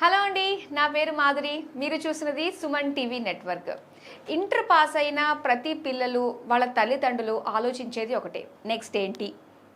Hello అండి, నా పేరు మాధురి. మీరు చూసినది Suman TV network. Inter pass అయిన ప్రతి పిల్లలు వాళ్ళ తల్లిదండ్రులు ఆలోచించేది ఒకటే, నెక్స్ట్ ఏంటి.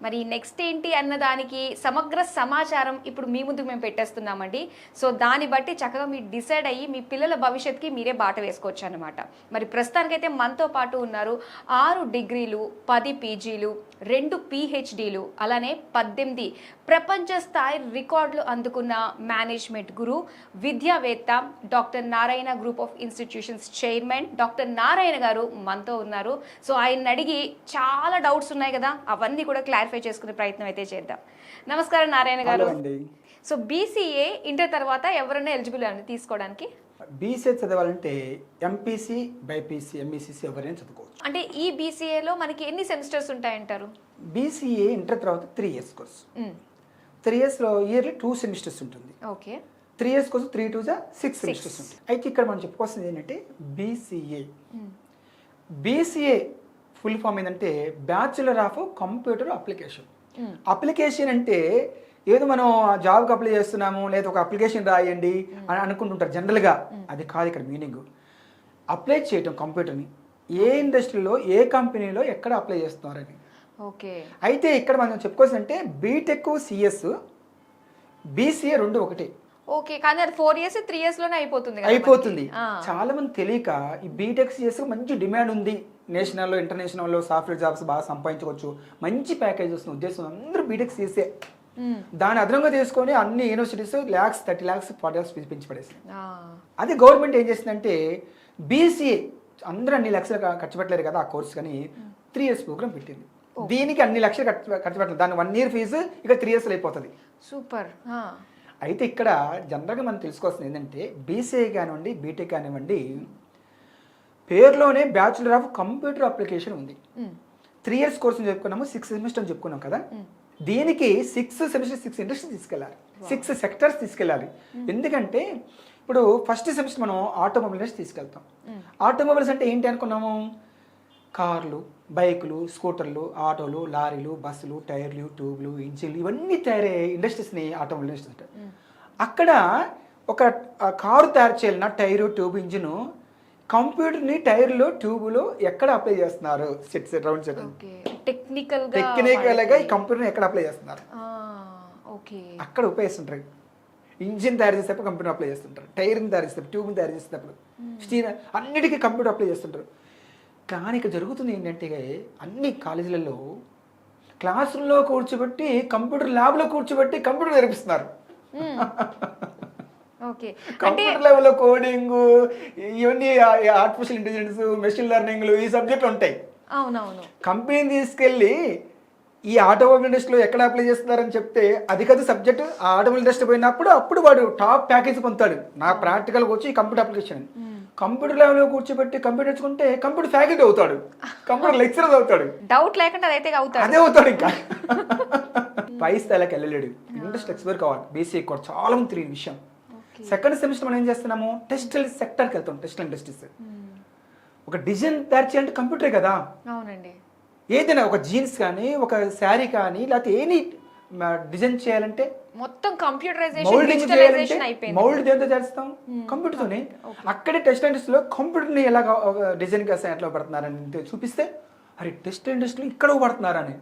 మరి నెక్స్ట్ ఏంటి అన్నదానికి సమగ్ర సమాచారం ఇప్పుడు మీ ముందుకు మేము పెట్టేస్తున్నామండి. సో దాన్ని బట్టి చక్కగా మీరు డిసైడ్ అయ్యి మీ పిల్లల భవిష్యత్తుకి మీరే బాట వేసుకోవచ్చు అనమాట. మరి ప్రస్తుతానికైతే మనతో పాటు ఉన్నారు 6 డిగ్రీలు, 10 పీజీలు, 2 PhDలు, అలానే 18 ప్రపంచ స్థాయి రికార్డులు అందుకున్న మేనేజ్మెంట్ గురు, విద్యావేత్త, doctor Narayana group of institutions chairman doctor Narayana గారు మనతో ఉన్నారు. సో ఆయన అడిగి చాలా డౌట్స్ ఉన్నాయి కదా, అవన్నీ కూడా క్లారిఫై చేసుకునే ప్రయత్నం అయితే చేద్దాం. నమస్కారం నారాయణ గారు. సో BCA ఇంటర్ తర్వాత ఎవరైనా ఎలిజిబుల్ అని తీసుకోవడానికి? BCA చదవాలంటే MPC, BPC, MECC ఎవరైనా చదువుకోవచ్చు. అంటే ఈ BCAలో మనకి ఎన్ని సెమిస్టర్స్ ఉంటాయంటారు? BCA ఇంటర్ తర్వాత 3 years కోర్స్. 3 yearsలో ఇయర్లీ 2 సెమిస్టర్స్ ఉంటుంది. ఓకే. 3 years కోసం 3 2 6 సెమిస్టర్స్ ఉంటాయి. అయితే ఇక్కడ మనం చెప్పుకోవాల్సింది ఏంటంటే BCA ఫుల్ ఫామ్ ఏంటంటే bachelor of computer application. Application అంటే ఏదో మనం జాబ్కి అప్లై చేస్తున్నాము లేదా ఒక అప్లికేషన్ రాయండి అని అనుకుంటుంటారు జనరల్గా. అది కాదు ఇక్కడ మీనింగ్. అప్లై చేయటం కంప్యూటర్ని ఏ ఇండస్ట్రీలో ఏ కంపెనీలో ఎక్కడ అప్లై చేస్తున్నారని. ఓకే. అయితే ఇక్కడ మనం చెప్పుకోవాల్సి అంటే బీటెక్ CS BCA రెండు ఒకటే. ఓకే, కానీ అది 4 years 3 years లోనే అయిపోతుంది. చాలా మంది తెలియక ఈ బీటెక్ CS మంచి డిమాండ్ ఉంది, నేషనల్లో ఇంటర్నేషనల్లో సాఫ్ట్వేర్ జాబ్స్ బాగా సంపాదించవచ్చు, మంచి ప్యాకేజ్ వస్తున్న ఉద్దేశం అందరూ బీటెక్ CS. దాని అదనంగా తీసుకొని అన్ని యూనివర్సిటీస్ lakhs 30 lakhs 40 lakhs పెంచి పడేసింది. అది గవర్నమెంట్ ఏం చేసిందంటే BCA అందరూ అన్ని లక్షలు ఖర్చు పెట్టలేరు కదా ఆ కోర్స్, కానీ 3 years ప్రోగ్రామ్ పెట్టింది. దీనికి అన్ని లక్షలు ఖర్చు పెట్టలేదు, దాని 1 year ఫీజు ఇక 3 years అయిపోతుంది. సూపర్. అయితే ఇక్కడ జనరల్గా మనం తెలుసుకోవాల్సింది ఏంటంటే BCA కానివ్వండి బీటెక్ కానివ్వండి పేరులోనే బ్యాచులర్ ఆఫ్ కంప్యూటర్ అప్లికేషన్ ఉంది. 3 years కోర్స్ చెప్పుకున్నాము, 6 సెమిస్టర్ చెప్పుకున్నాం కదా. దీనికి 6 సెమిస్టర్ 6 ఇండస్ట్రీ తీసుకెళ్ళాలి, 6 సెక్టర్స్ తీసుకెళ్ళాలి. ఎందుకంటే ఇప్పుడు ఫస్ట్ సెమిస్టర్ మనం ఆటోమొబైల్ ఇండస్ట్రీ తీసుకెళ్తాం. ఆటోమొబైల్స్ అంటే ఏంటి అనుకున్నాము? కార్లు, బైకులు, స్కూటర్లు, ఆటోలు, లారీలు, బస్సులు, టైర్లు, ట్యూబ్లు, ఇంజిన్లు, ఇవన్నీ తయారయ్యే ఇండస్ట్రీస్ని ఆటోమొబైల్ ఇండస్ట్రీ అంటారు. అక్కడ ఒక కారు తయారు చేయాలన్నా టైరు, ట్యూబ్, ఇంజిన్ కంప్యూటర్ని టైర్లు, ట్యూబులు ఎక్కడ అప్లై చేస్తున్నారు? సెట్ రౌండ్ సెట్ టెక్నికల్గా ఈ కంప్యూటర్ని ఎక్కడ అప్లై చేస్తున్నారు? అక్కడ ఉపయోగిస్తుంటారు. ఇంజిన్ తయారు చేసేటప్పుడు కంప్యూటర్ అప్లై చేస్తుంటారు, టైర్ని తయారు చేసేటప్పుడు, ట్యూబ్ని తయారు చేసేటప్పుడు, స్టీల్, అన్నిటికీ కంప్యూటర్ అప్లై చేస్తుంటారు. కానీ ఇక్కడ జరుగుతుంది ఏంటంటే అన్ని కాలేజీలలో క్లాస్ రూమ్లో కూర్చోబెట్టి కంప్యూటర్ ల్యాబ్లో కూర్చోబెట్టి కంప్యూటర్ నేర్పిస్తున్నారు. కంప్యూటర్ లెవెల్లో కోడింగ్, ఇవన్నీ ఆర్టిఫిషియల్ ఇంటెలిజెన్స్, మెషిన్ లెర్నింగ్లు, ఈ సబ్జెక్టులు ఉంటాయి. అవునవును. కంపెనీని తీసుకెళ్ళి ఈ ఆటోమొబైల్ ఇండస్ట్రీలో ఎక్కడ అప్లై చేస్తున్నారని చెప్తే అది కదా సబ్జెక్ట్. ఆ ఆటోమొబైల్ ఇండస్ట్రీ పోయినప్పుడు అప్పుడు వాడు టాప్ ప్యాకేజ్ పొందుతాడు. నా ప్రాక్టికల్గా వచ్చి కంప్యూటర్ అప్లికేషన్ కంప్యూటర్ లెవెల్లో కూర్చోబెట్టి కంప్యూటర్ నేర్చుకుంటే కంప్యూటర్ ఫ్యాకల్టీ అవుతాడు, కంప్యూటర్ లెక్చరర్ అవుతాడు. డౌట్ లేకుండా అదే అవుతాడు. ఇంకా పై స్థాయికి వెళ్ళలేడు. ఇండస్ట్రీ ఎక్స్పర్ట్ కావాలి. BCA కూడా చాలా మంది తెలియని విషయం. సెకండ్ సెమిస్టర్ మనం ఏం చేస్తున్నాము? టెక్స్టైల్ సెక్టర్కి వెళ్తాం. టెక్స్టైల్ ఇండస్ట్రీస్ ఒక డిజైన్ తయారు చేయాలంటే కంప్యూటరే కదా. అవునండి. ఏదైనా ఒక జీన్స్ కానీ ఒక శారీ కానీ లేకపోతే ఏనీ డిజైన్ చేయాలంటే మొత్తం మౌల్డ్ దేంతో చేస్తాం? కంప్యూటర్తోనే. అక్కడే టెక్స్టైల్ ఇండస్ట్రీలో కంప్యూటర్ని ఎలా డిజైన్ ఎట్లా పడుతున్నారని చూపిస్తే అరే టెక్స్టైల్ ఇండస్ట్రీలో ఇక్కడ పడుతున్నారని,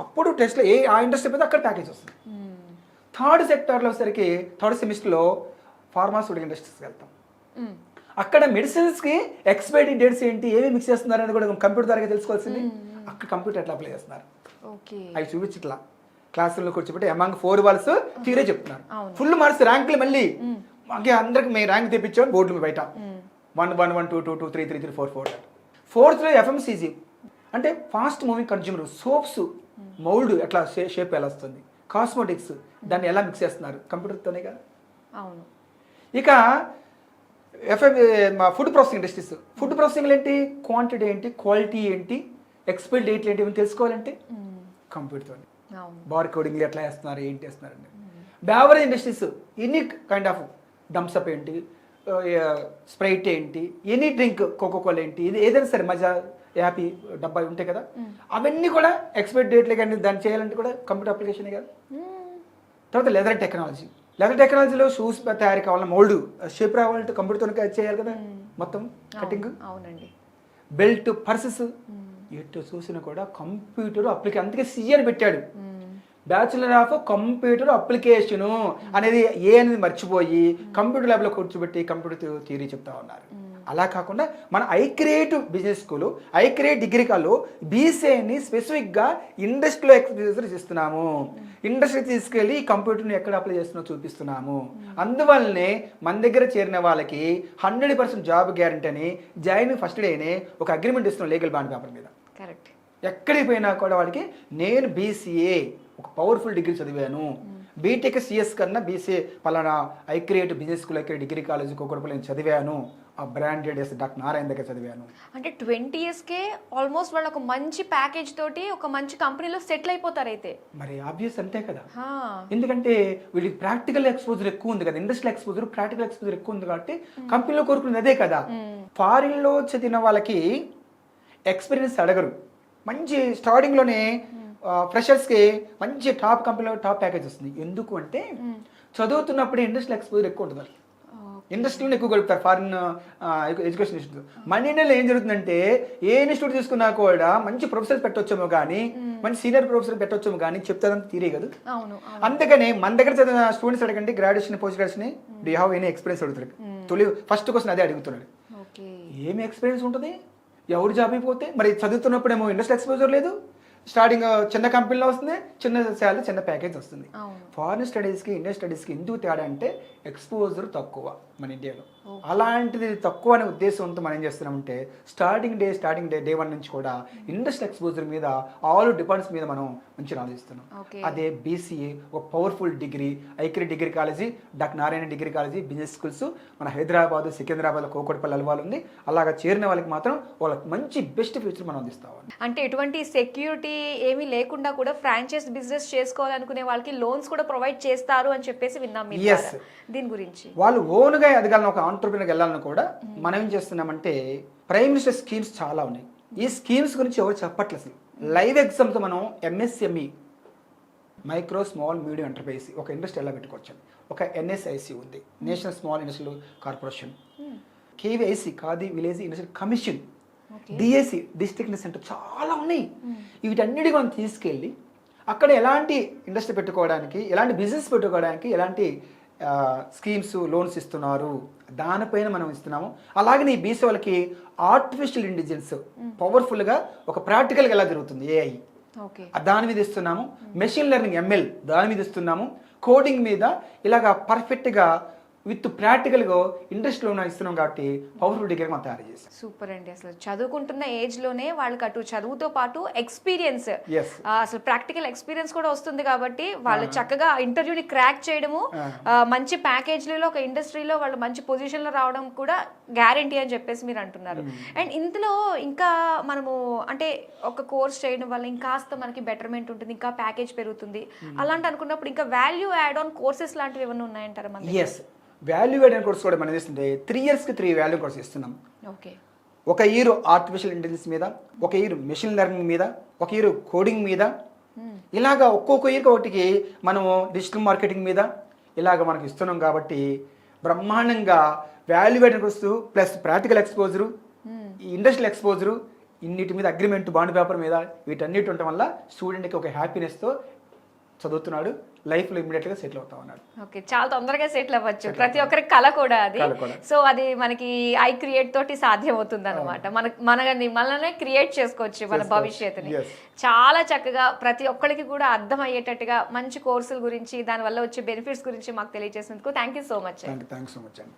అప్పుడు టెస్ట్లో ఆ ఇండస్ట్రీ పోతే అక్కడ ప్యాకేజ్ వస్తుంది. థర్డ్ సెక్టార్లో వచ్చేసరికి థర్డ్ సెమిస్టర్లో ఫార్మాస్యూటికల్ ఇండస్ట్రీస్కి వెళ్తాం. అక్కడ మెడిసిన్స్కి ఎక్స్పైరీ డేట్స్ ఏంటి, ఏమి మిక్స్ చేస్తున్నారని కూడా కంప్యూటర్ ద్వారా తెలుసుకోవాల్సింది. అక్కడ కంప్యూటర్ ఎట్లా అప్లై చేస్తున్నారు అవి చూపించట్లా. క్లాస్ రూమ్లో కూర్చోబెట్టి అమాంగ్ 4 walls తీరే చెప్తున్నారు. ఫుల్ మార్క్స్ ర్యాంకులు మళ్ళీ మాకు అందరికి మేము ర్యాంక్ తెప్పించాం బోర్డు బయట 1 1 1 2 2 2 3 3 3 4 4. ఫోర్త్లో FMCG అంటే fast moving consumer, soaps mould ఎట్లా షేప్ ఎలా వస్తుంది, కాస్మెటిక్స్ దాన్ని ఎలా మిక్స్ చేస్తున్నారు కంప్యూటర్తోనే కదా. అవును. ఇక food processing industries, food processing ఏంటి, క్వాంటిటీ ఏంటి, క్వాలిటీ ఏంటి, ఎక్స్పైరీ డేట్లు ఏంటి ఇవన్నీ తెలుసుకోవాలంటే కంప్యూటర్తో. బార్ కోడింగ్లు ఎట్లా వేస్తున్నారు, ఏంటి వేస్తున్నారండి. Beverage industries any kind of Thums Up ఏంటి, స్ప్రైట్ ఏంటి, ఎనీ డ్రింక్, కోకోకోలా ఏంటి, ఇది ఏదైనా సరే మజా, యాపీ డబ్బా ఉంటాయి కదా, అవన్నీ కూడా ఎక్స్పైరీ డేట్లే కానీ దాన్ని చేయాలంటే కూడా కంప్యూటర్ అప్లికేషనే కదా. తర్వాత లెదర్ టెక్నాలజీ, లెదర్ టెక్నాలజీలో షూస్ తయారీ కావాలన్నా మోల్డ్ షేప్ రావాలంటే కంప్యూటర్తో చేయాలి కదా మొత్తం కటింగ్. అవునండి. బెల్ట్ పర్సెస్ ఎటు చూసినా కూడా కంప్యూటర్ అప్లికేషన్, అందుకే సిఏ అని పెట్టాడు, బ్యాచులర్ ఆఫ్ కంప్యూటర్ అప్లికేషను అనేది ఏ అనేది మర్చిపోయి కంప్యూటర్ ల్యాబ్లో కూర్చోబెట్టి కంప్యూటర్ థియరీ చెప్తా ఉన్నారు. అలా కాకుండా మన iCreate business school, iCreate degree కాల్లో బీసీఏని స్పెసిఫిక్గా ఇండస్ట్రీలో ఎక్స్పీరియన్స్ ఇస్తున్నాము. ఇండస్ట్రీ తీసుకెళ్ళి కంప్యూటర్ని ఎక్కడ అప్లై చేస్తున్నా చూపిస్తున్నాము. అందువల్లనే మన దగ్గర చేరిన వాళ్ళకి 100% జాబ్ గ్యారంటీ అని జాయిన్ ఫస్ట్ డేనే ఒక అగ్రిమెంట్ ఇస్తున్నాం లీగల్ బాండ్ పేపర్ మీద. కరెక్ట్. ఎక్కడికి పోయినా కూడా వాడికి నేను బీసీఏ ఒక పవర్ఫుల్ డిగ్రీ చదివాను, బీటెక్ సిఎస్ కన్నా బీసీఏ పలానా iCreate business school iCreate degree college Kukatpally నేను చదివాను, ఆ బ్రాండెడ్ డాక్టర్ నారాయణ దగ్గర చదివాను. అంటే 20 yearsకే ఆల్మోస్ట్ వాళ్ళు ఒక మంచి ప్యాకేజ్ తోటి ఒక మంచి కంపెనీలో సెటిల్ అయిపోతారు అయితే. మరి ఆబ్వియస్ అంతే కదా, ఎందుకంటే వీళ్ళకి ప్రాక్టికల్ ఎక్స్పోజర్ ఎక్కువ ఉంది కదా, ఇండస్ట్రియల్ ఎక్స్పోజర్ ప్రాక్టికల్ ఎక్స్పోజర్ ఎక్కువ ఉంది కాబట్టి కంపెనీలో కోరుకునేది అదే కదా. ఫారిన్లో చదివిన వాళ్ళకి ఎక్స్పీరియన్స్ అడగరు, మంచి స్టార్టింగ్లోనే ఫ్రెషర్స్కి మంచి టాప్ కంపెనీలో టాప్ ప్యాకేజ్ వస్తుంది. ఎందుకు అంటే చదువుతున్నప్పుడే ఇండస్ట్రియల్ ఎక్స్పోజర్ ఎక్కువ ఉంటుంది వాళ్ళకి, ఇండస్ట్రీలో ఎక్కువ గడుపుతారు ఫారిన్ ఎడ్యుకేషన్ ఇన్స్టిట్యూట్. మన ఇండియాలో ఏం జరుగుతుందంటే ఏ ఇన్స్టిట్యూట్ తీసుకున్నా కూడా మంచి ప్రొఫెసర్స్ పెట్టొచ్చేమో కానీ, మంచి సీనియర్ ప్రొఫెసర్ పెట్టొచ్చేమో కానీ చెప్తారని తీరే కదా. అందుకని మన దగ్గర చదివిన స్టూడెంట్స్ అడగండి, graduation post graduation do you have any experience అడుగుతారు. తొలి ఫస్ట్ క్వశ్చన్ అదే అడుగుతున్నాడు, ఏమి ఎక్స్పీరియన్స్ ఉంటుంది, ఎవరు జాబ్ అయిపోతే. మరి చదువుతున్నప్పుడేమో ఇండస్ట్రియల్ ఎక్స్పోజర్ లేదు, స్టార్టింగ్ చిన్న కంపెనీలో వస్తుంది, చిన్న శాలరీ చిన్న ప్యాకేజ్ వస్తుంది. ఫారిన్ స్టడీస్కి ఇండియన్ స్టడీస్కి ఎందుకు తేడా అంటే ఎక్స్పోజర్ తక్కువ మన ఇండియాలో. అలాంటిది తక్కువ అనే ఉద్దేశంతో మనం ఏం చేస్తున్నామంటే స్టార్టింగ్ డే 1 నుంచి కూడా ఇండస్ట్రియల్ ఎక్స్పోజర్ మీద ఆల్ డిపార్ట్మెంట్స్ మీద మనం మంచి ఆలోచిస్తున్నాం. అదే బీసీఏ ఒక powerful degree, iCreate degree college, doctor Narayana degree college, business schools మన హైదరాబాద్, సికింద్రాబాద్, కోకట్పల్లి అలవాలు ఉంది. అలాగా చేరిన వాళ్ళకి మాత్రం వాళ్ళకి మంచి బెస్ట్ ఫ్యూచర్ మనం అందిస్తాం. అంటే ఎటువంటి సెక్యూరిటీ ఏమీ లేకుండా కూడా ఫ్రాంచైజ్ బిజినెస్ చేసుకోవాలనుకునే వాళ్ళకి లోన్స్ కూడా ప్రొవైడ్ చేస్తారు అని చెప్పేసి విన్నాం. దీని గురించి వాళ్ళు ఓన్గా ఎదగాలని, ఒక ఆంటర్ప్రినర్కి వెళ్ళాలని కూడా మనం ఏం చేస్తున్నామంటే ప్రైమ్ మినిస్టర్ స్కీమ్స్ చాలా ఉన్నాయి. ఈ స్కీమ్స్ గురించి ఎవరు చెప్పట్లేదు అసలు. లైవ్ ఎగ్జామ్తో మనం MSME micro small medium enterprise ఒక ఇండస్ట్రీ ఎలా పెట్టుకోవచ్చు, ఒక ఎన్ఎస్ఐసి ఉంది, national small industrial corporation, KVIC khadi village industrial commission, DSC district centre, చాలా ఉన్నాయి. వీటన్నిటికీ మనం తీసుకెళ్ళి అక్కడ ఎలాంటి ఇండస్ట్రీ పెట్టుకోవడానికి, ఎలాంటి బిజినెస్ పెట్టుకోవడానికి ఎలాంటి స్కీమ్స్ లోన్స్ ఇస్తున్నారు దానిపైన మనం ఇస్తున్నాము. అలాగే ఈ బీసీ వాళ్ళకి ఆర్టిఫిషియల్ ఇంటెలిజెన్స్ పవర్ఫుల్గా ఒక ప్రాక్టికల్గా ఎలా జరుగుతుంది ఏఐ దాని మీద ఇస్తున్నాము, మెషిన్ లెర్నింగ్ ఎంఎల్ దాని మీద ఇస్తున్నాము, కోడింగ్ మీద ఇలాగా పర్ఫెక్ట్గా విత్ ప్రాక్టికల్గా ఇండస్ట్రీలో ఇస్తున్నాం కాబట్టి పవర్ఫుల్ డిగ్రీ మనం తయారు చేస్తాం. సూపర్ అండి. అసలు చదువుకుంటున్న ఏజ్లోనే వాళ్ళకి అటు చదువుతో పాటు ఎక్స్పీరియన్స్, అసలు ప్రాక్టికల్ ఎక్స్పీరియన్స్ కూడా వస్తుంది కాబట్టి వాళ్ళు చక్కగా ఇంటర్వ్యూని క్రాక్ చేయడము, మంచి ప్యాకేజ్లలో ఒక ఇండస్ట్రీలో వాళ్ళు మంచి పొజిషన్లో రావడం కూడా గ్యారంటీ అని చెప్పేసి మీరు అంటున్నారు. అండ్ ఇందులో ఇంకా మనము అంటే ఒక కోర్స్ చేయడం వల్ల ఇంకాస్త మనకి బెటర్మెంట్ ఉంటుంది, ఇంకా ప్యాకేజ్ పెరుగుతుంది అలాంటి అనుకున్నప్పుడు ఇంకా వాల్యూ యాడ్ ఆన్ కోర్సెస్ లాంటివి ఏమైనా ఉన్నాయంటారా? వాల్యూ యాడ్ కోర్స్ కూడా మనం ఇస్తుంటే 3 yearsకి 3 వాల్యూ కోర్స్ ఇస్తున్నాం. ఒక ఇయర్ ఆర్టిఫిషియల్ ఇంటెలిజెన్స్ మీద, ఒక ఇయర్ మెషిన్ లెర్నింగ్ మీద, ఒక ఇయర్ కోడింగ్ మీద, ఇలాగా ఒక్కొక్క ఇయర్కి ఒకటికి మనము డిజిటల్ మార్కెటింగ్ మీద ఇలాగ మనకు ఇస్తున్నాం. కాబట్టి బ్రహ్మాండంగా value add course plus practical exposure, industrial exposure, ఇన్నిటి మీద అగ్రిమెంట్ బాండ్ పేపర్ మీద వీటన్నిటి ఉండటం వల్ల స్టూడెంట్కి ఒక హ్యాపీనెస్తో చదువుతున్నాడు, లైఫ్లో ఇమీడియట్గా సెటిల్ అవుతా ఉన్నాడు. ఓకే, చాలా తొందరగా సెటిల్ అవ్వచ్చు, ప్రతి ఒక్కరికి కళ కూడా అది. సో అది మనకి ఐ క్రియేట్ తోటి సాధ్యం అవుతుంది అనమాట. మనల్ని క్రియేట్ చేసుకోవచ్చు మన భవిష్యత్తుని. చాలా చక్కగా ప్రతి ఒక్కరికి కూడా అర్థం అయ్యేటట్టుగా మంచి కోర్సుల గురించి, దానివల్ల వచ్చే బెనిఫిట్స్ గురించి మాకు తెలియజేసినందుకు thank you so much. Thank you so much అండి.